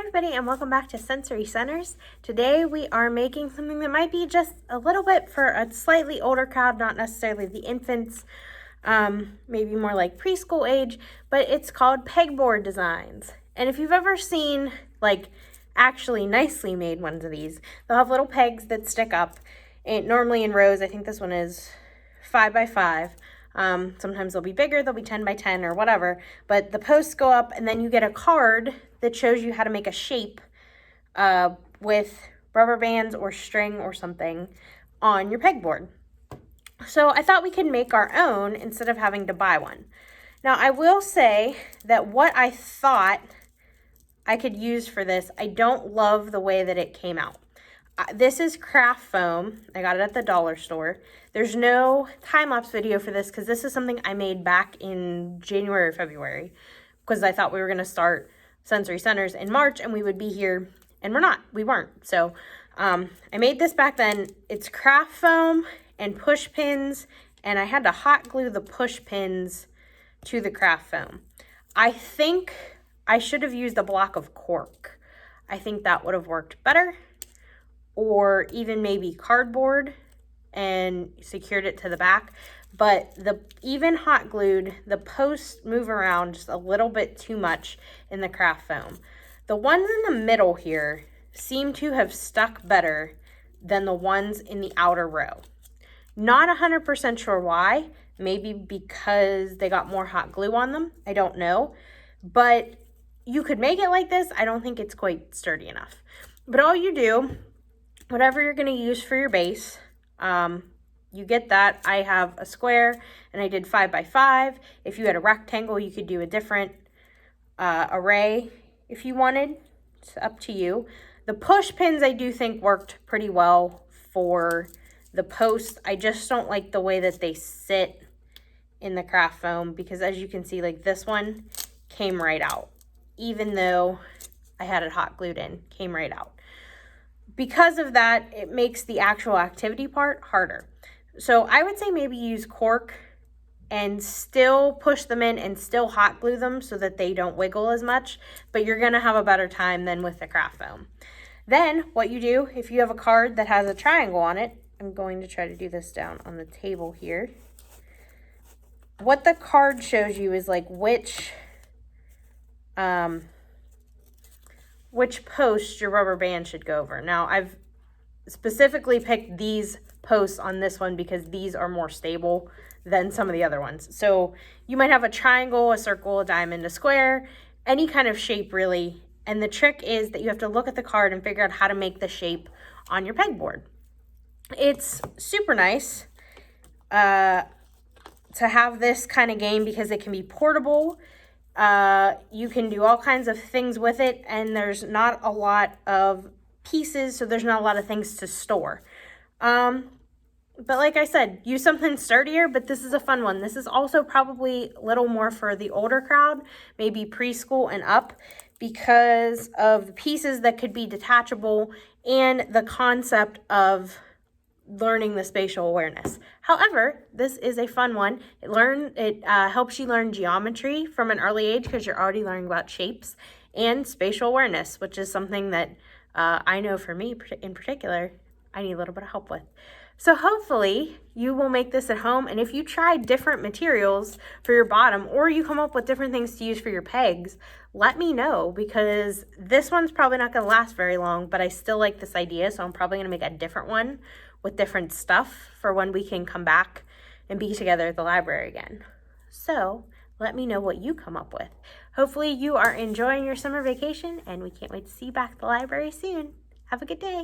everybody, and welcome back to Sensory Centers. Today we are making something that might be just a little bit for a slightly older crowd, not necessarily the infants, maybe more like preschool age, but it's called pegboard designs. And if you've ever seen like actually nicely made ones of these, they'll have little pegs that stick up, and normally in rows. I think this one is 5 by 5. Sometimes they'll be bigger, they'll be 10 by 10 or whatever, but the posts go up and then you get a card that shows you how to make a shape with rubber bands or string or something on your pegboard. So I thought we could make our own instead of having to buy one. Now I will say that what I thought I could use for this, I don't love the way that it came out. This is craft foam. I got it at the dollar store. There's no time-lapse video for this because this is something I made back in January or February because I thought we were going to start Sensory Centers in March and we would be here, and we weren't. So I made this back then. It's craft foam and push pins, and I had to hot glue the push pins to the craft foam. I think I should have used a block of cork. I think that would have worked better. Or even maybe cardboard and secured it to the back. But even hot glued, the posts move around just a little bit too much in the craft foam. The ones in the middle here seem to have stuck better than the ones in the outer row. Not 100% sure why. Maybe because they got more hot glue on them. I don't know. But you could make it like this. I don't think it's quite sturdy enough. But all you do, whatever you're going to use for your base, you get that. I have a square and I did 5 by 5. If you had a rectangle, you could do a different array if you wanted. It's up to you. The push pins I do think worked pretty well for the posts. I just don't like the way that they sit in the craft foam because, as you can see, like this one came right out. Even though I had it hot glued in, came right out. Because of that, it makes the actual activity part harder. So I would say maybe use cork and still push them in and still hot glue them so that they don't wiggle as much, but you're gonna have a better time than with the craft foam. Then what you do, if you have a card that has a triangle on it, I'm going to try to do this down on the table here. What the card shows you is like which post your rubber band should go over. Now, I've specifically picked these posts on this one because these are more stable than some of the other ones. So you might have a triangle, a circle, a diamond, a square, any kind of shape really. And the trick is that you have to look at the card and figure out how to make the shape on your pegboard. It's super nice to have this kind of game because it can be portable. You can do all kinds of things with it, and there's not a lot of pieces, so there's not a lot of things to store. But like I said, use something sturdier, but this is a fun one. This is also probably a little more for the older crowd, maybe preschool and up, because of the pieces that could be detachable and the concept of learning the spatial awareness. However, this is a fun one. It helps you learn geometry from an early age because you're already learning about shapes, and spatial awareness, which is something that I know for me in particular, I need a little bit of help with. So hopefully you will make this at home, and if you try different materials for your bottom or you come up with different things to use for your pegs, let me know, because this one's probably not going to last very long, but I still like this idea, so I'm probably going to make a different one with different stuff for when we can come back and be together at the library again. So let me know what you come up with. Hopefully you are enjoying your summer vacation, and we can't wait to see you back at the library soon. Have a good day.